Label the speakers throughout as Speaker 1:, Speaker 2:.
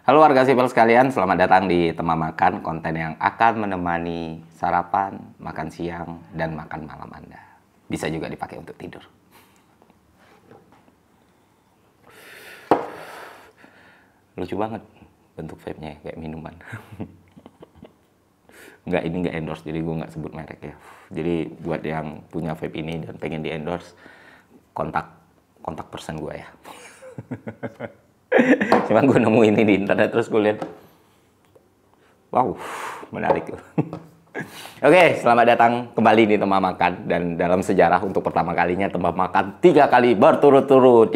Speaker 1: Halo warga sipil sekalian, selamat datang di Tema Makan, konten yang akan menemani sarapan, makan siang, dan makan malam Anda. Bisa juga dipakai untuk tidur. Lucu banget bentuk vape-nya kayak minuman. Ini nggak endorse, jadi gue nggak sebut merek ya. Jadi buat yang punya vape ini dan pengen di endorse, kontak person gue ya. Cuman gue nemu ini di internet terus gue lihat, wow, menarik tuh. Oke, selamat datang kembali di Tema Makan, dan dalam sejarah untuk pertama kalinya Tema Makan 3 kali berturut-turut.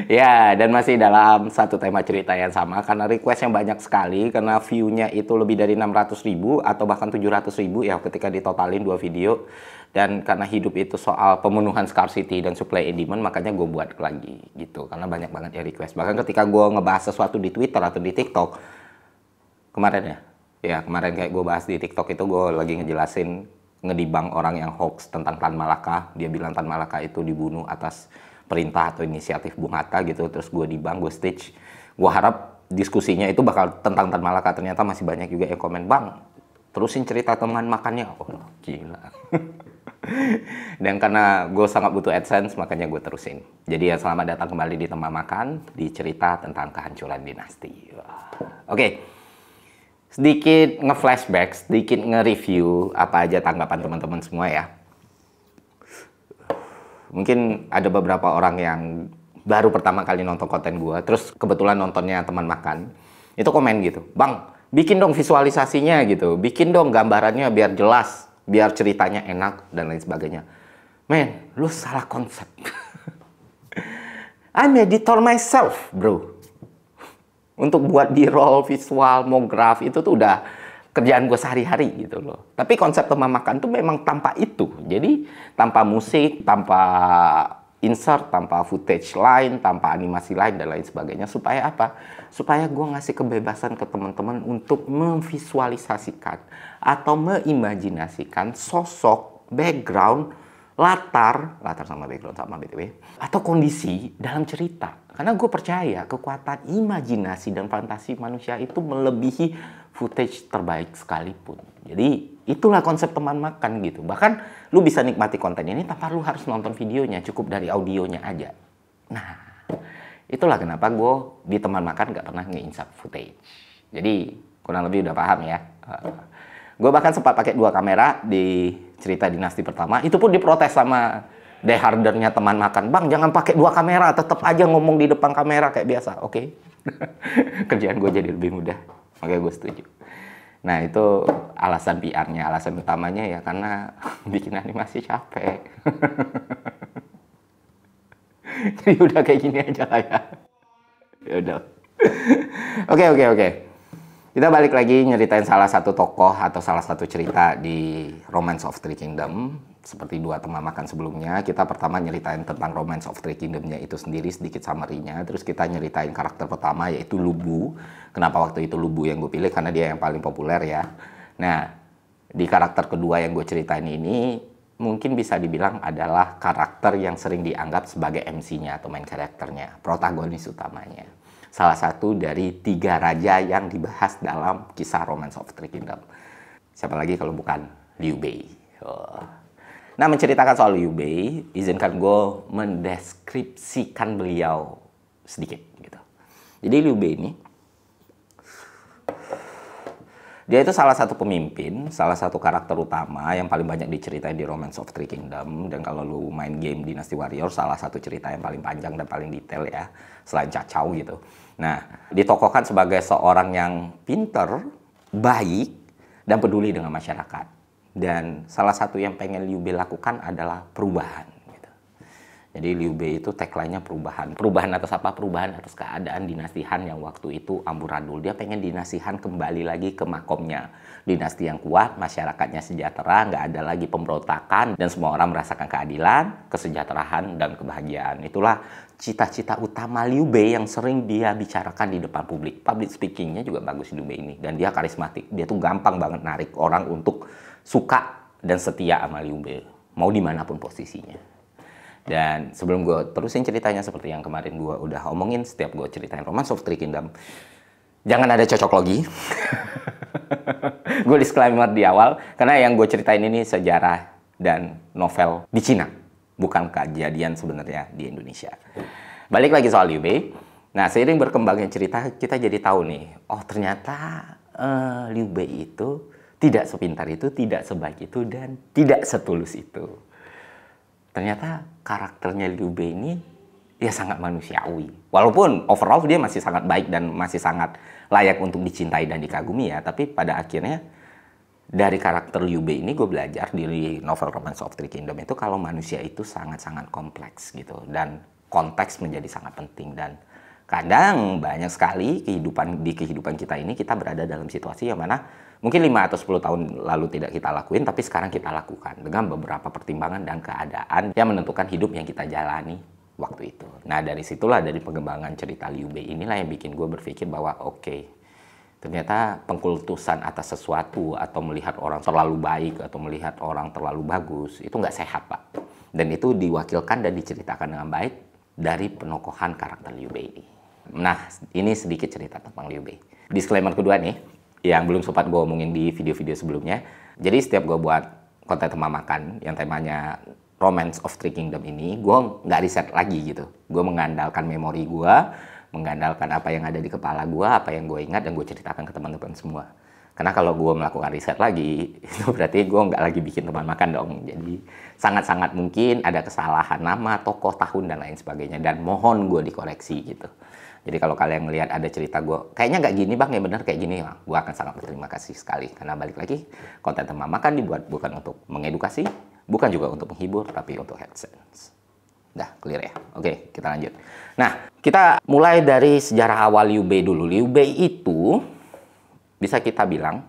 Speaker 1: Ya, dan masih dalam satu tema cerita yang sama karena requestnya banyak sekali, karena view-nya itu lebih dari 600.000 atau bahkan 700.000 ya ketika ditotalin 2 video. Dan karena hidup itu soal pemenuhan scarcity dan supply and demand, makanya gue buat lagi gitu. Karena banyak banget ya request. Bahkan ketika gue ngebahas sesuatu di Twitter atau di TikTok, kemarin kemarin kayak gue bahas di TikTok itu gue lagi ngejelasin, ngedibang orang yang hoax tentang Tan Malaka. Dia bilang Tan Malaka itu dibunuh atas perintah atau inisiatif Bung Hatta gitu. Terus gue dibang, gue stage. Gue harap diskusinya itu bakal tentang Tan Malaka. Ternyata masih banyak juga yang komen, "Bang, terusin cerita teman makannya." Oh, gila. Dan karena gue sangat butuh AdSense, makanya gue terusin. Jadi ya, selamat datang kembali di Tema Makan, di cerita tentang kehancuran dinasti. Oke. Sedikit nge-flashback, sedikit nge-review apa aja tanggapan teman-teman semua ya. Mungkin ada beberapa orang yang baru pertama kali nonton konten gue, terus kebetulan nontonnya teman makan, itu komen gitu, "Bang, bikin dong visualisasinya gitu, bikin dong gambarannya biar jelas, biar ceritanya enak, dan lain sebagainya." Men, lu salah konsep. I'm editor myself, bro. Untuk buat B-roll, visual, mau graf, itu tuh udah kerjaan gue sehari-hari gitu loh. Tapi konsep Tema Makan tuh memang tanpa itu. Jadi tanpa musik, tanpa insert, tanpa footage lain, tanpa animasi lain, dan lain sebagainya. Supaya apa? Supaya gue ngasih kebebasan ke teman-teman untuk memvisualisasikan atau meimajinasikan sosok, background, latar sama background sama BTW, atau kondisi dalam cerita. Karena gue percaya kekuatan imajinasi dan fantasi manusia itu melebihi footage terbaik sekalipun. Jadi itulah konsep Teman Makan gitu. Bahkan lu bisa nikmati konten ini tanpa lu harus nonton videonya, cukup dari audionya aja. Nah, itulah kenapa gue di Teman Makan gak pernah nge-insert footage. Jadi kurang lebih udah paham ya. Gue bahkan sempat pakai 2 kamera di cerita dinasti pertama. Itu pun diprotes sama diehardernya Teman Makan. "Bang, jangan pakai 2 kamera, tetap aja ngomong di depan kamera kayak biasa." Oke. Kerjaan gue jadi lebih mudah. Makanya gue setuju. Nah, itu alasan PR-nya. Alasan utamanya ya karena bikin animasi capek. Jadi udah kayak gini aja lah ya. Ya udah. Oke. Kita balik lagi nyeritain salah satu tokoh atau salah satu cerita di Romance of Three Kingdom. Seperti 2 Tema Makan sebelumnya, kita pertama nyeritain tentang Romance of Three Kingdom-nya itu sendiri, sedikit summary-nya. Terus kita nyeritain karakter pertama, yaitu Lu Bu. Kenapa waktu itu Lu Bu yang gue pilih? Karena dia yang paling populer ya. Nah, di karakter kedua yang gue ceritain ini, mungkin bisa dibilang adalah karakter yang sering dianggap sebagai MC-nya atau main karakternya, protagonis utamanya. Salah satu dari 3 raja yang dibahas dalam kisah Romance of Three Kingdom. Siapa lagi kalau bukan Liu Bei. Nah, menceritakan soal Liu Bei, izinkan gue mendeskripsikan beliau sedikit gitu. Jadi Liu Bei ini, dia itu salah satu pemimpin, salah satu karakter utama yang paling banyak diceritain di Romance of Three Kingdom. Dan kalau lu main game Dynasty Warriors, salah satu cerita yang paling panjang dan paling detail ya, selain Cacau gitu. Nah, ditokohkan sebagai seorang yang pinter, baik, dan peduli dengan masyarakat. Dan salah satu yang pengen Liu Bei lakukan adalah perubahan. Gitu. Jadi Liu Bei itu tagline-nya perubahan. Perubahan atas apa? Perubahan atas keadaan dinasti Han yang waktu itu amburadul. Dia pengen dinasti Han kembali lagi ke makomnya. Dinasti yang kuat, masyarakatnya sejahtera, nggak ada lagi pemberontakan, dan semua orang merasakan keadilan, kesejahteraan, dan kebahagiaan. Itulah cita-cita utama Liu Bei yang sering dia bicarakan di depan publik. Public speaking-nya juga bagus Liu Bei ini. Dan dia karismatik. Dia tuh gampang banget narik orang untuk suka dan setia sama Liu Bei, mau dimanapun posisinya. Dan sebelum gue terusin ceritanya seperti yang kemarin gue udah omongin, setiap gue ceritain Romance of Three Kingdom, jangan ada cocok logi. Gue disclaimer di awal, karena yang gue ceritain ini sejarah dan novel di Cina, bukan kejadian sebenarnya di Indonesia. Balik lagi soal Liu Bei. Nah, seiring berkembangnya cerita, kita jadi tahu nih, oh ternyata Liu Bei itu tidak sepintar itu, tidak sebaik itu, dan tidak setulus itu. Ternyata karakternya Liu Bei ini ya sangat manusiawi. Walaupun overall dia masih sangat baik dan masih sangat layak untuk dicintai dan dikagumi ya. Tapi pada akhirnya dari karakter Liu Bei ini gue belajar di novel Romance of Three Kingdom itu kalau manusia itu sangat-sangat kompleks gitu. Dan konteks menjadi sangat penting. Dan kadang banyak sekali di kehidupan kita ini kita berada dalam situasi yang mana mungkin 5 atau 10 tahun lalu tidak kita lakuin, tapi sekarang kita lakukan dengan beberapa pertimbangan dan keadaan yang menentukan hidup yang kita jalani waktu itu. Nah, dari situlah, dari pengembangan cerita Liu Bei inilah yang bikin gue berpikir bahwa oke, ternyata pengkultusan atas sesuatu atau melihat orang terlalu baik atau melihat orang terlalu bagus, itu nggak sehat, Pak. Dan itu diwakilkan dan diceritakan dengan baik dari penokohan karakter Liu Bei ini. Nah, ini sedikit cerita tentang Liu Bei. Disclaimer kedua nih, yang belum sempat gue omongin di video-video sebelumnya. Jadi setiap gue buat konten tema makan yang temanya Romance of Three Kingdom ini, gue nggak riset lagi gitu. Gue mengandalkan memori gue, mengandalkan apa yang ada di kepala gue, apa yang gue ingat, dan gue ceritakan ke teman-teman semua. Karena kalau gue melakukan riset lagi, itu berarti gue nggak lagi bikin teman makan dong. Jadi sangat-sangat mungkin ada kesalahan nama, tokoh, tahun, dan lain sebagainya. Dan mohon gue dikoreksi gitu. Jadi kalau kalian melihat ada cerita gue, kayaknya nggak gini bang, ya benar kayak gini, gue akan sangat berterima kasih sekali. Karena balik lagi, konten tema makan dibuat bukan untuk mengedukasi, bukan juga untuk menghibur, tapi untuk AdSense. Dah, clear ya? Oke, kita lanjut. Nah, kita mulai dari sejarah awal Liu Bei dulu. Liu Bei itu, bisa kita bilang,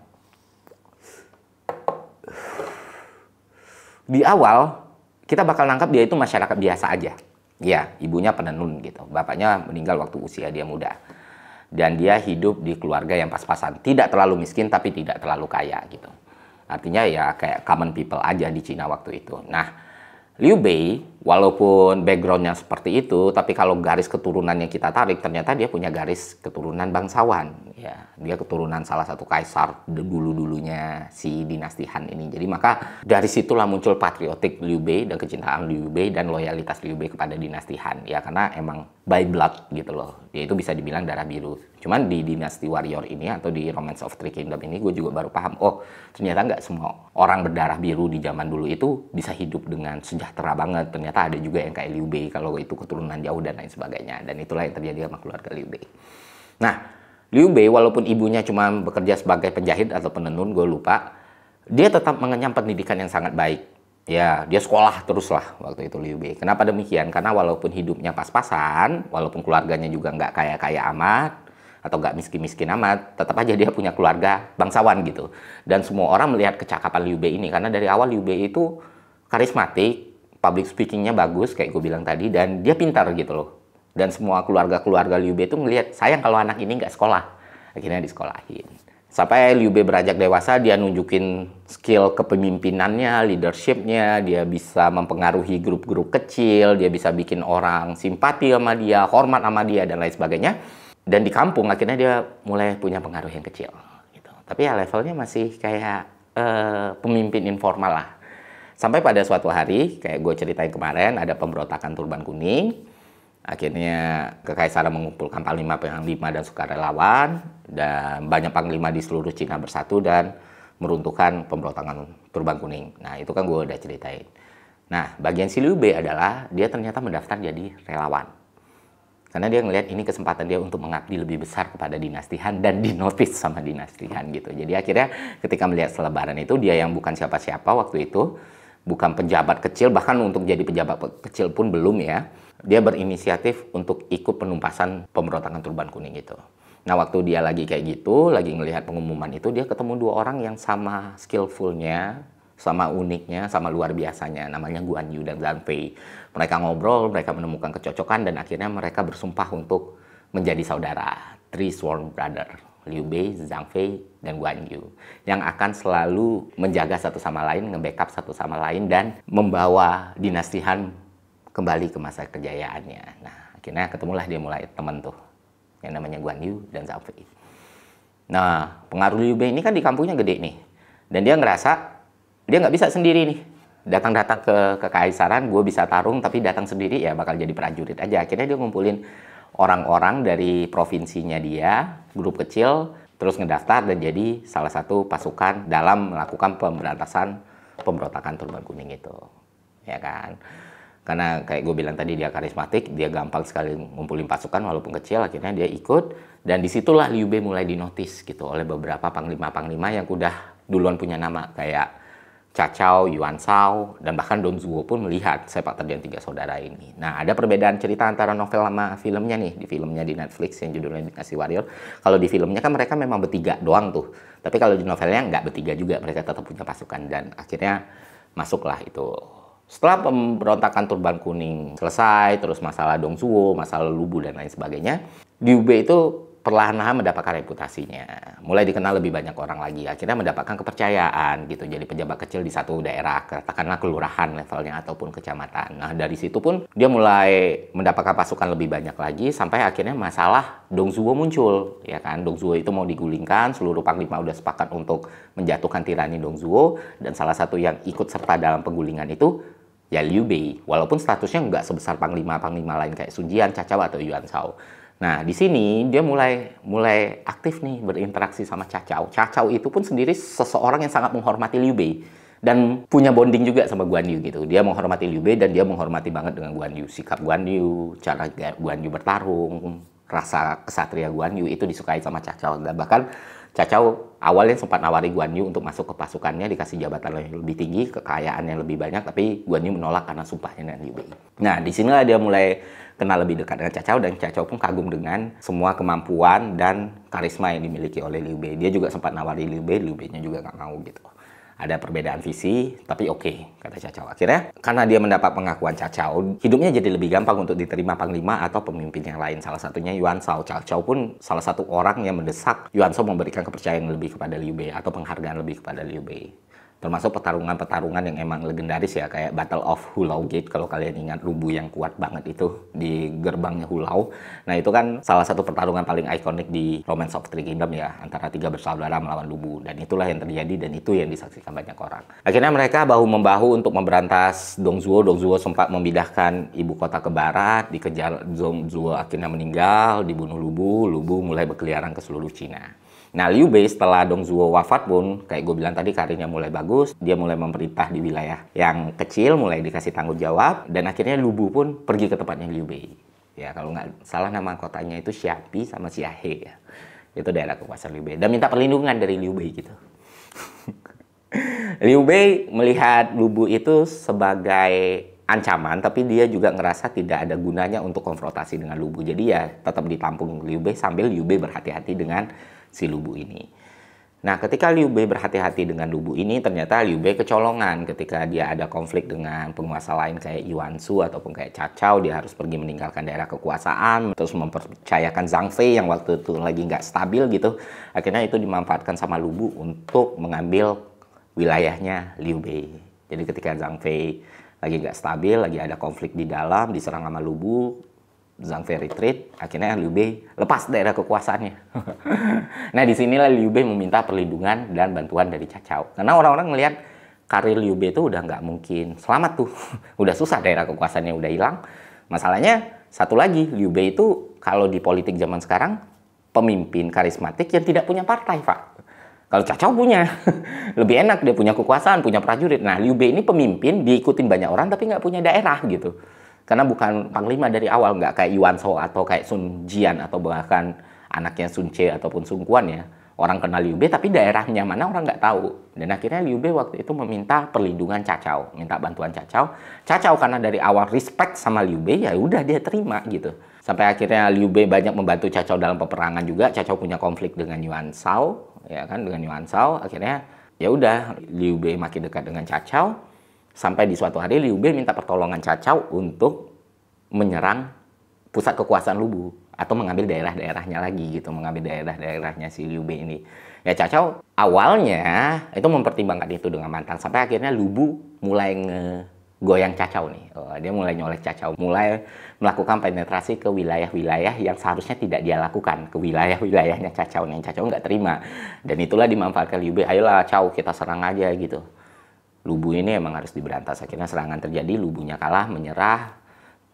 Speaker 1: di awal, kita bakal nangkap dia itu masyarakat biasa aja. Ya, ibunya penenun gitu. Bapaknya meninggal waktu usia dia muda. Dan dia hidup di keluarga yang pas-pasan. Tidak terlalu miskin, tapi tidak terlalu kaya gitu. Artinya ya kayak common people aja di Cina waktu itu. Nah, Liu Bei, walaupun backgroundnya seperti itu, tapi kalau garis keturunannya kita tarik, ternyata dia punya garis keturunan bangsawan. Ya, dia keturunan salah satu kaisar dulu-dulunya si dinasti Han ini. Jadi maka dari situlah muncul patriotik Liu Bei dan kecintaan Liu Bei dan loyalitas Liu Bei kepada dinasti Han. Ya, karena emang by blood gitu loh. Dia itu bisa dibilang darah biru. Cuman di dinasti warrior ini atau di Romance of Three Kingdom ini gue juga baru paham, oh ternyata nggak semua orang berdarah biru di zaman dulu itu bisa hidup dengan sejahtera banget. Ternyata ada juga yang kayak Liu Bei kalau itu keturunan jauh dan lain sebagainya. Dan itulah yang terjadi sama keluarga Liu Bei. Nah, Liu Bei walaupun ibunya cuma bekerja sebagai penjahit atau penenun, gue lupa, dia tetap mengenyam pendidikan yang sangat baik. Ya, dia sekolah terus lah waktu itu Liu Bei. Kenapa demikian? Karena walaupun hidupnya pas-pasan, walaupun keluarganya juga nggak kaya-kaya amat, atau nggak miskin-miskin amat, tetap aja dia punya keluarga bangsawan gitu. Dan semua orang melihat kecakapan Liu Bei ini, karena dari awal Liu Bei itu karismatik, public speakingnya bagus, kayak gue bilang tadi, dan dia pintar gitu loh. Dan semua keluarga-keluarga Liu Bei itu ngelihat, sayang kalau anak ini nggak sekolah. Akhirnya disekolahin. Sampai Liu Bei beranjak dewasa, dia nunjukin skill kepemimpinannya, leadership-nya, dia bisa mempengaruhi grup-grup kecil, dia bisa bikin orang simpati sama dia, hormat sama dia, dan lain sebagainya. Dan di kampung akhirnya dia mulai punya pengaruh yang kecil. Gitu. Tapi ya levelnya masih kayak pemimpin informal lah. Sampai pada suatu hari, kayak gue ceritain kemarin, ada pemberontakan Turban Kuning. Akhirnya kekaisaran mengumpulkan panglima-panglima dan sukarelawan. Dan banyak panglima di seluruh Cina bersatu dan meruntuhkan pemberontakan Turban Kuning. Nah itu kan gue udah ceritain. Nah bagian si Liu Bei adalah dia ternyata mendaftar jadi relawan. Karena dia ngelihat ini kesempatan dia untuk mengabdi lebih besar kepada dinasti Han dan dinotis sama dinasti Han gitu. Jadi akhirnya ketika melihat selebaran itu, dia yang bukan siapa-siapa waktu itu, bukan pejabat kecil, bahkan untuk jadi pejabat kecil pun belum ya. Dia berinisiatif untuk ikut penumpasan pemberontakan Turban Kuning itu. Nah waktu dia lagi kayak gitu, lagi ngelihat pengumuman itu, dia ketemu dua orang yang sama skillfulnya, sama uniknya, sama luar biasanya, namanya Guan Yu dan Zhang Fei. Mereka ngobrol, mereka menemukan kecocokan, dan akhirnya mereka bersumpah untuk menjadi saudara. Three Sworn Brother, Liu Bei, Zhang Fei, dan Guan Yu. Yang akan selalu menjaga satu sama lain, nge-backup satu sama lain, dan membawa dinasti Han kembali ke masa kejayaannya. Nah, akhirnya ketemulah dia mulai teman tuh, yang namanya Guan Yu dan Zhang Fei. Nah, pengaruh Liu Bei ini kan di kampungnya gede nih. Dan dia ngerasa, dia nggak bisa sendiri nih. Datang-datang ke kekaisaran, gue bisa tarung, tapi datang sendiri ya bakal jadi prajurit aja. Akhirnya dia ngumpulin orang-orang dari provinsinya dia, grup kecil, terus ngedaftar dan jadi salah satu pasukan dalam melakukan pemberontakan Turban Kuning itu. Ya kan? Karena kayak gue bilang tadi dia karismatik, dia gampang sekali ngumpulin pasukan walaupun kecil, akhirnya dia ikut. Dan disitulah Liu Bei mulai dinotis gitu oleh beberapa panglima-panglima yang udah duluan punya nama. Kayak Cao, Yuan Shao, dan bahkan Dong Zhuo pun melihat sepak terjang tiga saudara ini. Nah, ada perbedaan cerita antara novel sama filmnya nih. Di filmnya di Netflix yang judulnya Dynasty Warrior. Kalau di filmnya kan mereka memang bertiga doang tuh. Tapi kalau di novelnya nggak bertiga juga, mereka tetap punya pasukan. Dan akhirnya masuklah itu. Setelah pemberontakan Turban Kuning selesai, terus masalah Dong Zhuo, masalah Lubu dan lain sebagainya, Liu Bei itu perlahan-lahan mendapatkan reputasinya. Mulai dikenal lebih banyak orang lagi. Akhirnya mendapatkan kepercayaan gitu. Jadi pejabat kecil di satu daerah, katakanlah kelurahan levelnya ataupun kecamatan. Nah, dari situ pun dia mulai mendapatkan pasukan lebih banyak lagi sampai akhirnya masalah Dong Zhuo muncul, ya kan? Dong Zhuo itu mau digulingkan, seluruh panglima udah sepakat untuk menjatuhkan tirani Dong Zhuo, dan salah satu yang ikut serta dalam penggulingan itu ya Liu Bei. Walaupun statusnya nggak sebesar panglima-panglima lain kayak Sun Jian, Cao atau Yuan Shao. Nah, di sini dia mulai aktif nih berinteraksi sama Cao. Cao itu pun sendiri seseorang yang sangat menghormati Liu Bei dan punya bonding juga sama Guan Yu gitu. Dia menghormati Liu Bei dan dia menghormati banget dengan Guan Yu. Sikap Guan Yu, cara Guan Yu bertarung, rasa kesatria Guan Yu itu disukai sama Cao. Dan bahkan Cao awalnya sempat nawari Guan Yu untuk masuk ke pasukannya, dikasih jabatan yang lebih tinggi, kekayaan yang lebih banyak, tapi Guan Yu menolak karena sumpahnya dengan Liu Bei. Nah, disinilah dia mulai kenal lebih dekat dengan Cao, dan Cao pun kagum dengan semua kemampuan dan karisma yang dimiliki oleh Liu Bei. Dia juga sempat nawari Liu Bei-nya juga nggak mau gitu. Ada perbedaan visi, tapi oke, kata Cao. Akhirnya, karena dia mendapat pengakuan Cao, hidupnya jadi lebih gampang untuk diterima panglima atau pemimpin yang lain. Salah satunya Yuan Shao. Cao pun salah satu orang yang mendesak Yuan Shao memberikan kepercayaan lebih kepada Liu Bei atau penghargaan lebih kepada Liu Bei. Termasuk pertarungan-pertarungan yang emang legendaris ya, kayak Battle of Hulao Gate, kalau kalian ingat Lubu yang kuat banget itu di gerbangnya Hulao. Nah, itu kan salah satu pertarungan paling ikonik di Romance of Three Kingdom ya, antara tiga bersaudara melawan Lubu. Dan itulah yang terjadi dan itu yang disaksikan banyak orang. Akhirnya mereka bahu-membahu untuk memberantas Dong Zhuo. Dong Zhuo sempat memindahkan ibu kota ke barat, dikejar Dong Zhuo, akhirnya meninggal, dibunuh Lubu. Lubu mulai berkeliaran ke seluruh Cina. Nah, Liu Bei setelah Dong Zhuo wafat pun, kayak gue bilang tadi, karirnya mulai bagus. Dia mulai memerintah di wilayah yang kecil, mulai dikasih tanggung jawab. Dan akhirnya Lubu pun pergi ke tempatnya Liu Bei. Ya, kalau nggak salah nama kotanya itu Xiapi sama Xiahe ya. Itu daerah kekuasaan Liu Bei. Dan minta perlindungan dari Liu Bei gitu. Liu Bei melihat Lubu itu sebagai ancaman, tapi dia juga ngerasa tidak ada gunanya untuk konfrontasi dengan Lubu. Jadi ya tetap ditampung Liu Bei sambil Liu Bei berhati-hati dengan si Lubu ini. Nah, ketika Liu Bei berhati-hati dengan Lubu ini, ternyata Liu Bei kecolongan ketika dia ada konflik dengan penguasa lain kayak Yuan Shu ataupun kayak Cao. Dia harus pergi meninggalkan daerah kekuasaan, terus mempercayakan Zhang Fei yang waktu itu lagi nggak stabil gitu. Akhirnya itu dimanfaatkan sama Lubu untuk mengambil wilayahnya Liu Bei. Jadi ketika Zhang Fei lagi nggak stabil, lagi ada konflik di dalam, diserang sama Lubu, Zhang Fei retreat, akhirnya Liu Bei lepas daerah kekuasaannya. Nah, disinilah Liu Bei meminta perlindungan dan bantuan dari Cao. Karena orang-orang melihat karir Liu Bei itu udah nggak mungkin selamat tuh. Udah susah, daerah kekuasaannya udah hilang. Masalahnya satu lagi, Liu Bei itu kalau di politik zaman sekarang, pemimpin karismatik yang tidak punya partai, Pak. Kalau Cao punya, lebih enak, dia punya kekuasaan, punya prajurit. Nah, Liu Bei ini pemimpin, diikutin banyak orang, tapi nggak punya daerah gitu. Karena bukan panglima dari awal, nggak kayak Yuan Shao atau kayak Sun Jian atau bahkan anaknya Sun Ce ataupun Sun Quan ya. Orang kenal Liu Bei tapi daerahnya mana orang nggak tahu. Dan akhirnya Liu Bei waktu itu meminta perlindungan Cao, minta bantuan Cao. Cao karena dari awal respect sama Liu Bei, ya udah dia terima gitu. Sampai akhirnya Liu Bei banyak membantu Cao dalam peperangan juga. Cao punya konflik dengan Yuan Shao, ya kan, dengan Yuan Shao. Akhirnya ya udah Liu Bei makin dekat dengan Cao. Sampai di suatu hari Liu Bei minta pertolongan Cao untuk menyerang pusat kekuasaan Lubu atau mengambil daerah-daerahnya lagi gitu, mengambil daerah-daerahnya si Liu Bei ini. Ya awalnya itu mempertimbangkan itu dengan matang sampai akhirnya Lubu mulai goyang Cacau nih. Dia mulai nyolek Cacau, mulai melakukan penetrasi ke wilayah-wilayah yang seharusnya tidak dia lakukan, ke wilayah-wilayahnya Cacau nih. Cacau nggak terima, dan itulah dimanfaatkan Liu Bei. Ayolah Cao, kita serang aja gitu. Lubu ini emang harus diberantas. Akhirnya serangan terjadi, Lubunya kalah, menyerah.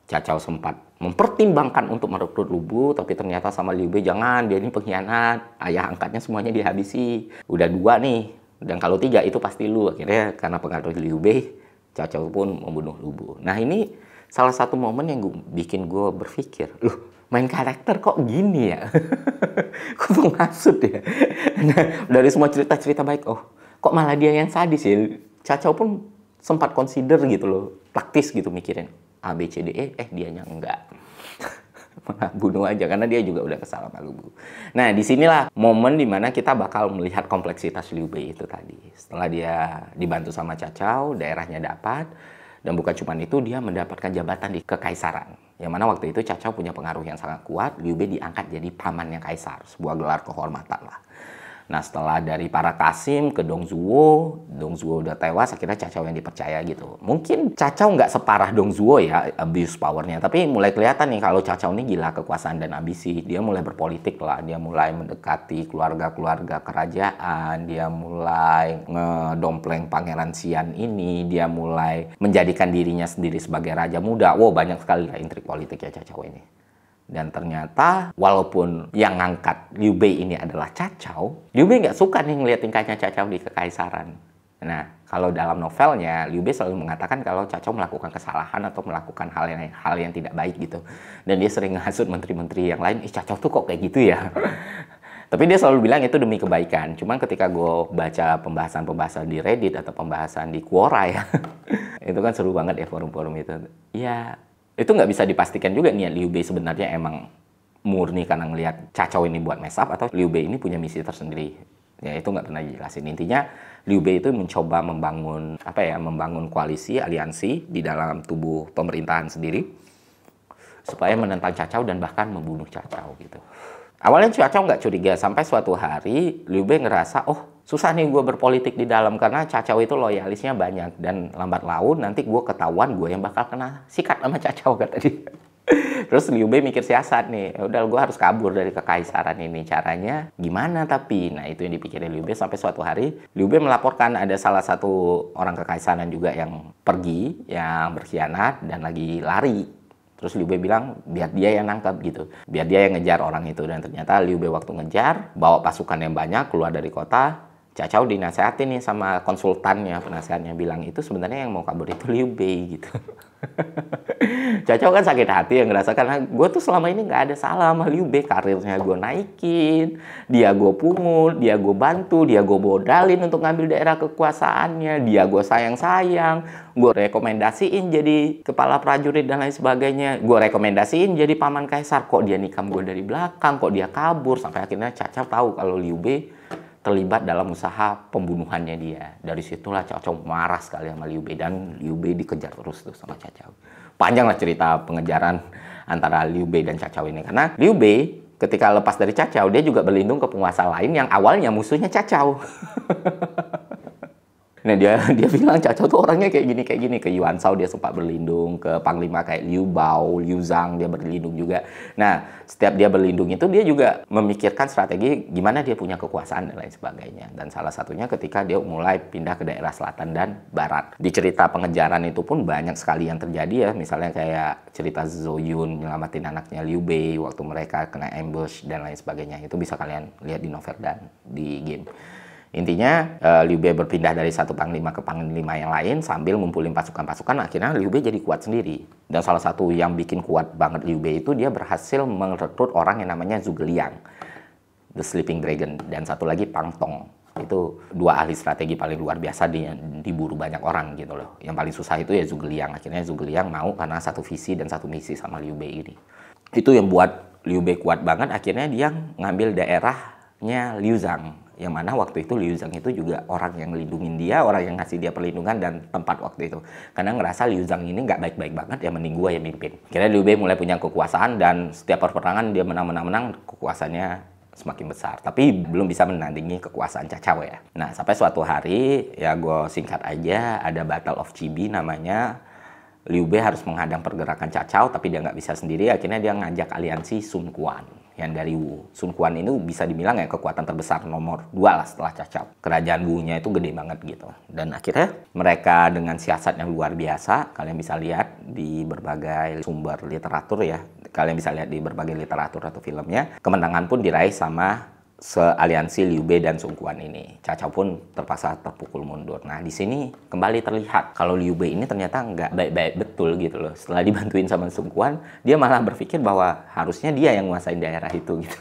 Speaker 1: Cacau sempat mempertimbangkan untuk merekrut Lubu, tapi ternyata sama Liu Bei, jangan, dia ini pengkhianat, ayah angkatnya semuanya dihabisi. Udah 2 nih, dan kalau 3 itu pasti lu. Akhirnya karena pengaruh Liu Bei, Cacau pun membunuh Lubu. Nah ini salah satu momen yang bikin gue berpikir, loh, main karakter kok gini ya? Kok menghasut ya? Nah, dari semua cerita-cerita baik, kok malah dia yang sadis ya? Cacau pun sempat consider gitu loh, taktis gitu mikirin A, B, C, D, E, dianya enggak. Malah bunuh aja, karena dia juga udah kesal sama Lubu. Nah, disinilah momen dimana kita bakal melihat kompleksitas Liu Bei itu tadi. Setelah dia dibantu sama Cacau, daerahnya dapat, dan bukan cuma itu, dia mendapatkan jabatan di kekaisaran. Yang mana waktu itu Cacau punya pengaruh yang sangat kuat, Liu Bei diangkat jadi pamannya kaisar, sebuah gelar kehormatan lah. Nah, setelah dari para Kasim ke Dong Zhuo udah tewas, akhirnya Cacau yang dipercaya gitu. Mungkin Cacau nggak separah Dong Zhuo ya, abuse powernya, tapi mulai kelihatan nih kalau Cacau ini gila kekuasaan dan ambisi. Dia mulai berpolitik lah, dia mulai mendekati keluarga-keluarga kerajaan, dia mulai ngedompleng Pangeran Xian ini, dia mulai menjadikan dirinya sendiri sebagai raja muda. Wow, banyak sekali lah intrik politik ya Cacau ini. Dan ternyata walaupun yang ngangkat Liu Bei ini adalah Cacau, Liu Bei nggak suka nih ngeliat tingkahnya Cacau di kekaisaran. Nah, kalau dalam novelnya, Liu Bei selalu mengatakan kalau Cacau melakukan kesalahan atau melakukan hal yang tidak baik gitu. Dan dia sering menghasut menteri-menteri yang lain, Cacau tuh kok kayak gitu ya? Tapi dia selalu bilang itu demi kebaikan. Cuman ketika gue baca pembahasan-pembahasan di Reddit atau pembahasan di Quora ya, itu kan seru banget ya forum-forum itu. Ya, itu nggak bisa dipastikan juga nih Liu Bei sebenarnya emang murni karena ngelihat Cacau ini buat mess up, atau Liu Bei ini punya misi tersendiri. Ya itu nggak pernah dijelasin. Intinya Liu Bei itu mencoba membangun koalisi, aliansi di dalam tubuh pemerintahan sendiri supaya menentang Cacau dan bahkan membunuh Cacau gitu. Awalnya Cacau nggak curiga, sampai suatu hari Liu Bei ngerasa, susah nih gue berpolitik di dalam karena Cacau itu loyalisnya banyak, dan lambat laun nanti gue ketahuan gue yang bakal kena sikat sama Cacau, kata dia. Terus Liu Bei mikir siasat nih, udah gue harus kabur dari kekaisaran ini, caranya gimana tapi? Nah itu yang dipikirin Liu Bei, sampai suatu hari Liu Bei melaporkan ada salah satu orang kekaisaran juga yang pergi, yang berkhianat dan lagi lari. Terus Liu Bei bilang biar dia yang nangkap gitu, biar dia yang ngejar orang itu. Dan ternyata Liu Bei waktu ngejar bawa pasukan yang banyak keluar dari kota. Cacau dinasehatin nih sama konsultannya, penasehatnya bilang itu sebenarnya yang mau kabur itu Liu Bei gitu. Cacau kan sakit hati yang ngerasa, karena gue tuh selama ini nggak ada salah sama Liu Bei, karirnya gue naikin, dia gue pungut, dia gue bantu, dia gue modalin untuk ngambil daerah kekuasaannya, dia gue sayang-sayang, gue rekomendasiin jadi kepala prajurit dan lain sebagainya, gue rekomendasiin jadi paman kaisar, kok dia nikam gue dari belakang, kok dia kabur, sampai akhirnya Cacau tahu kalau Liu Bei terlibat dalam usaha pembunuhannya dia. Dari situlah Cacau marah sekali sama Liu Bei, dan Liu Bei dikejar terus tuh sama Cacau. Panjang lah cerita pengejaran antara Liu Bei dan Cacau ini, karena Liu Bei ketika lepas dari Cacau dia juga berlindung ke penguasa lain yang awalnya musuhnya Cacau. Nah dia bilang Cacau tuh orangnya kayak gini. Ke Yuan Shao dia sempat berlindung, ke panglima kayak Liu Bao, Liu Zhang dia berlindung juga. Nah setiap dia berlindung itu dia juga memikirkan strategi gimana dia punya kekuasaan dan lain sebagainya. Dan salah satunya ketika dia mulai pindah ke daerah selatan dan barat. Di cerita pengejaran itu pun banyak sekali yang terjadi ya. Misalnya kayak cerita Zhou Yun nyelamatin anaknya Liu Bei waktu mereka kena ambush dan lain sebagainya. Itu bisa kalian lihat di novel dan di game. Intinya Liu Bei berpindah dari satu panglima ke panglima yang lain sambil ngumpulin pasukan-pasukan. Akhirnya Liu Bei jadi kuat sendiri. Dan salah satu yang bikin kuat banget Liu Bei itu dia berhasil merekrut orang yang namanya Zhuge Liang, The Sleeping Dragon, dan satu lagi Pang Tong. Itu 2 ahli strategi paling luar biasa diburu banyak orang gitu loh. Yang paling susah itu ya Zhuge Liang. Akhirnya Zhuge Liang mau karena satu visi dan satu misi sama Liu Bei ini. Itu yang buat Liu Bei kuat banget. Akhirnya dia ngambil daerahnya Liu Zhang. Yang mana waktu itu Liu Zhang itu juga orang yang melindungi dia, orang yang ngasih dia perlindungan dan tempat waktu itu. Karena ngerasa Liu Zhang ini nggak baik-baik banget, ya mending gue yang mimpin. Akhirnya Liu Bei mulai punya kekuasaan, dan setiap perperangan dia menang, kekuasaannya semakin besar. Tapi belum bisa menandingi kekuasaan Cacau ya. Nah sampai suatu hari, ya gue singkat aja, ada Battle of Chibi namanya. Liu Bei harus menghadang pergerakan Cao Cao, tapi dia nggak bisa sendiri. Akhirnya dia ngajak aliansi Sun Quan yang dari Wu. Sun Quan ini bisa dibilang ya kekuatan terbesar nomor 2 lah setelah Cao Cao. Kerajaan Wu-nya itu gede banget gitu. Dan akhirnya mereka dengan siasat yang luar biasa, kalian bisa lihat di berbagai sumber literatur ya. Kalian bisa lihat di berbagai literatur atau filmnya. Kemenangan pun diraih sama sealiansi Liu Bei dan Sun Quan ini. Cao Cao pun terpaksa terpukul mundur. Nah, di sini kembali terlihat kalau Liu Bei ini ternyata nggak baik-baik betul gitu loh. Setelah dibantuin sama Sun Quan, dia malah berpikir bahwa harusnya dia yang menguasai daerah itu gitu.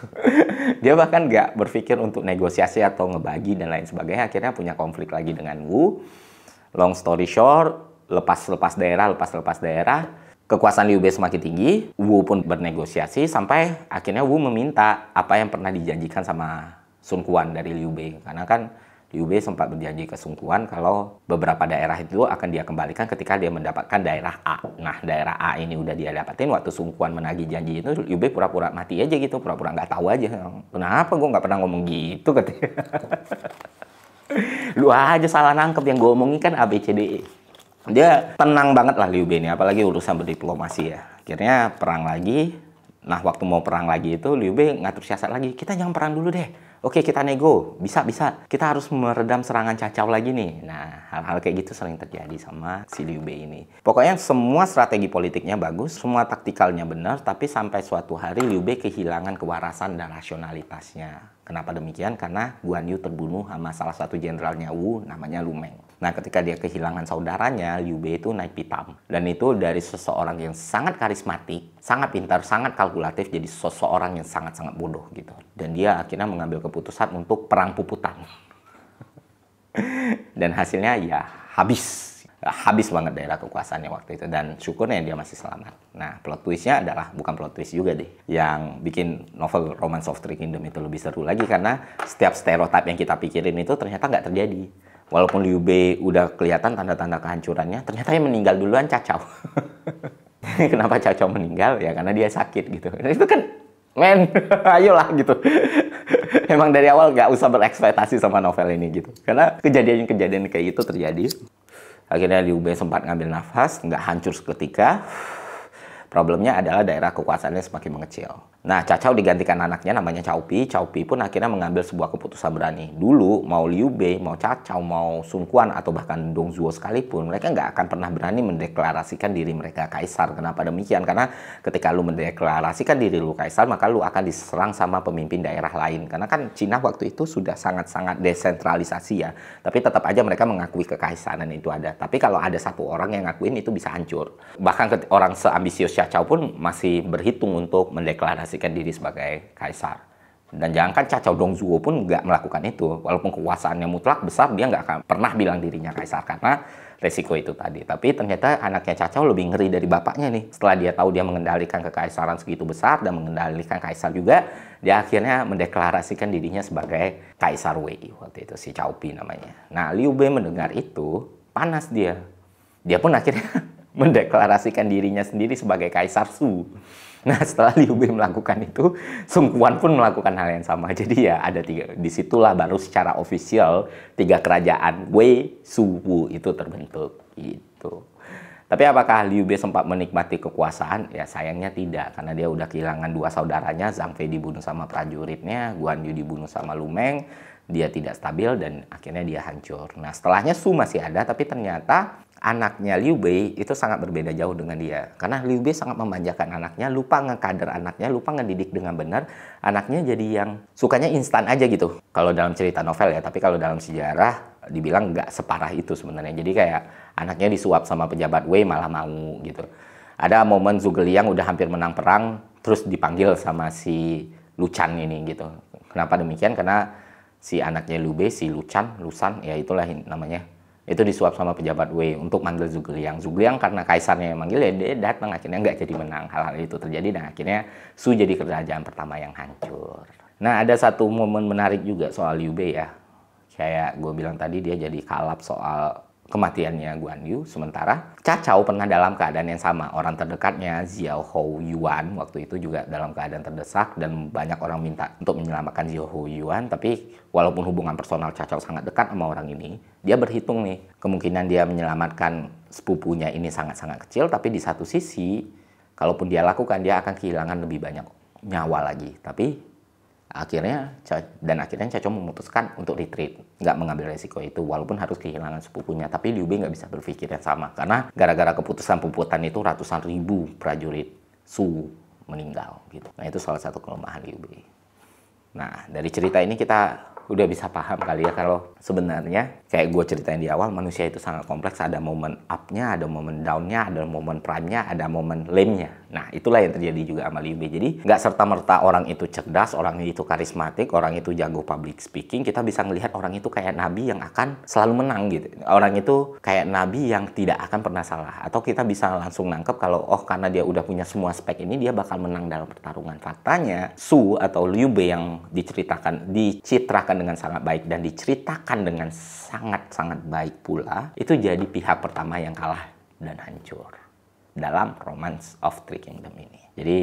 Speaker 1: Dia bahkan nggak berpikir untuk negosiasi atau ngebagi dan lain sebagainya. Akhirnya punya konflik lagi dengan Wu. Long story short, lepas daerah, kekuasaan Liu Bei semakin tinggi, Wu pun bernegosiasi sampai akhirnya Wu meminta apa yang pernah dijanjikan sama Sun Quan dari Liu Bei. Karena kan Liu Bei sempat berjanji ke Sun Quan kalau beberapa daerah itu akan dia kembalikan ketika dia mendapatkan daerah A. Nah, daerah A ini udah dia dapatin waktu Sun Quan menagih janji itu, Liu Bei pura-pura mati aja gitu, pura-pura nggak tahu aja. Kenapa gue nggak pernah ngomong gitu katanya. Lu aja salah nangkep, yang gue omongin kan A, B, C, D, E. Dia tenang banget lah Liu Bei ini, apalagi urusan berdiplomasi ya. Akhirnya perang lagi. Nah, waktu mau perang lagi itu Liu Bei ngatur siasat lagi. Kita jangan perang dulu deh. Oke, kita nego. Bisa. Kita harus meredam serangan Cao Cao lagi nih. Nah, hal-hal kayak gitu sering terjadi sama si Liu Bei ini. Pokoknya semua strategi politiknya bagus, semua taktikalnya benar, tapi sampai suatu hari Liu Bei kehilangan kewarasan dan rasionalitasnya. Kenapa demikian? Karena Guan Yu terbunuh sama salah satu jenderalnya Wu, namanya Lu Meng. Nah, ketika dia kehilangan saudaranya, Liu Bei itu naik pitam. Dan itu dari seseorang yang sangat karismatik, sangat pintar, sangat kalkulatif, jadi seseorang yang sangat-sangat bodoh gitu. Dan dia akhirnya mengambil keputusan untuk perang puputan. Dan hasilnya ya habis banget daerah kekuasaannya waktu itu, dan syukurnya dia masih selamat. Nah, plot twistnya adalah, bukan plot twist juga deh, yang bikin novel Romance of Three Kingdoms itu lebih seru lagi karena setiap stereotip yang kita pikirin itu ternyata nggak terjadi. Walaupun Liu Bei udah kelihatan tanda-tanda kehancurannya, ternyata yang meninggal duluan Cao Cao. Kenapa Cao Cao meninggal? Ya karena dia sakit gitu. Nah, itu kan, men, ayolah gitu. Emang dari awal nggak usah berekspektasi sama novel ini gitu. Karena kejadian-kejadian kayak gitu terjadi. Akhirnya Liu Bei sempat ngambil nafas, nggak hancur seketika. Problemnya adalah daerah kekuasaannya semakin mengecil. Nah, Cao Cao digantikan anaknya namanya Cao Pi. Cao Pi pun akhirnya mengambil sebuah keputusan berani. Dulu, mau Liu Bei, mau Cao Cao, mau Sun Quan, atau bahkan Dong Zhuo sekalipun, mereka nggak akan pernah berani mendeklarasikan diri mereka kaisar. Kenapa demikian? Karena ketika lu mendeklarasikan diri lu kaisar, maka lu akan diserang sama pemimpin daerah lain. Karena kan Cina waktu itu sudah sangat-sangat desentralisasi ya. Tapi tetap aja mereka mengakui kekaisaran itu ada. Tapi kalau ada satu orang yang ngakuin, itu bisa hancur. Bahkan orang seambisius Cao Cao pun masih berhitung untuk mendeklarasikan diri sebagai kaisar. Dan jangankan Cao Cao, Dong Zhuo pun nggak melakukan itu. Walaupun kekuasaannya mutlak besar, dia nggak akan pernah bilang dirinya kaisar karena resiko itu tadi. Tapi ternyata anaknya Cao Cao lebih ngeri dari bapaknya nih. Setelah dia tahu dia mengendalikan kekaisaran segitu besar dan mengendalikan kaisar juga, dia akhirnya mendeklarasikan dirinya sebagai Kaisar Wei. Waktu itu si Cao Pi namanya. Nah, Liu Bei mendengar itu, panas dia. Dia pun akhirnya mendeklarasikan dirinya sendiri sebagai Kaisar Su. Nah, setelah Liu Bei melakukan itu, Sun Quan pun melakukan hal yang sama. Jadi ya ada tiga. Disitulah baru secara ofisial tiga kerajaan Wei, Su, Wu itu terbentuk. Gitu. Tapi apakah Liu Bei sempat menikmati kekuasaan? Ya sayangnya tidak. Karena dia udah kehilangan dua saudaranya. Zhang Fei dibunuh sama prajuritnya. Guan Yu dibunuh sama Lu Meng. Dia tidak stabil dan akhirnya dia hancur. Nah, setelahnya Su masih ada, tapi ternyata anaknya Liu Bei itu sangat berbeda jauh dengan dia. Karena Liu Bei sangat memanjakan anaknya, lupa ngekader anaknya, lupa ngedidik dengan benar. Anaknya jadi yang sukanya instan aja gitu. Kalau dalam cerita novel ya, tapi kalau dalam sejarah dibilang nggak separah itu sebenarnya. Jadi kayak anaknya disuap sama pejabat Wei malah mau gitu. Ada momen Zhuge Liang udah hampir menang perang, terus dipanggil sama si Lu Can ini gitu. Kenapa demikian? Karena si anaknya Liu Bei, si Lusan, ya itulah namanya, itu disuap sama pejabat Wei untuk manggil Zhuge Liang. Zhuge Liang karena kaisarnya yang manggil, ya dia datang, akhirnya nggak jadi menang. Hal-hal itu terjadi dan akhirnya Su jadi kerajaan pertama yang hancur. Nah, ada satu momen menarik juga soal Liu Bei ya. Kayak gue bilang tadi, dia jadi kalap soal kematiannya Guan Yu. Sementara Cha Chao pernah dalam keadaan yang sama. Orang terdekatnya Xiao Hou Yuan waktu itu juga dalam keadaan terdesak dan banyak orang minta untuk menyelamatkan Xiao Hou Yuan. Tapi walaupun hubungan personal Cha Chao sangat dekat sama orang ini, dia berhitung nih kemungkinan dia menyelamatkan sepupunya ini sangat-sangat kecil. Tapi di satu sisi, kalaupun dia lakukan, dia akan kehilangan lebih banyak nyawa lagi. Tapi akhirnya Cha Chao memutuskan untuk retreat, nggak mengambil resiko itu walaupun harus kehilangan sepupunya. Tapi Liu Bei nggak bisa berpikir yang sama karena gara-gara keputusan Puputan itu ratusan ribu prajurit Shu meninggal gitu. Nah, itu salah satu kelemahan Liu Bei. Nah, dari cerita ini kita udah bisa paham kali ya kalau sebenarnya kayak gue ceritain di awal, manusia itu sangat kompleks. Ada momen up-nya, ada momen down-nya, ada momen prime-nya, ada momen lame-nya. Nah, itulah yang terjadi juga sama Liu Bei. Jadi nggak serta-merta orang itu cerdas, orang itu karismatik, orang itu jago public speaking. Kita bisa melihat orang itu kayak nabi yang akan selalu menang gitu. Orang itu kayak nabi yang tidak akan pernah salah. Atau kita bisa langsung nangkep kalau oh karena dia udah punya semua spek ini, dia bakal menang dalam pertarungan. Faktanya Shu atau Liu Bei yang dicitrakan dengan sangat baik dan diceritakan dengan sangat-sangat baik pula, itu jadi pihak pertama yang kalah dan hancur dalam Romance of Three Kingdom ini. Jadi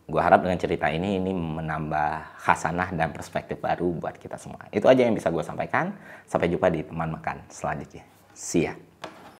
Speaker 1: gue harap dengan cerita ini menambah khasanah dan perspektif baru buat kita semua. Itu aja yang bisa gue sampaikan. Sampai jumpa di teman makan selanjutnya. See ya.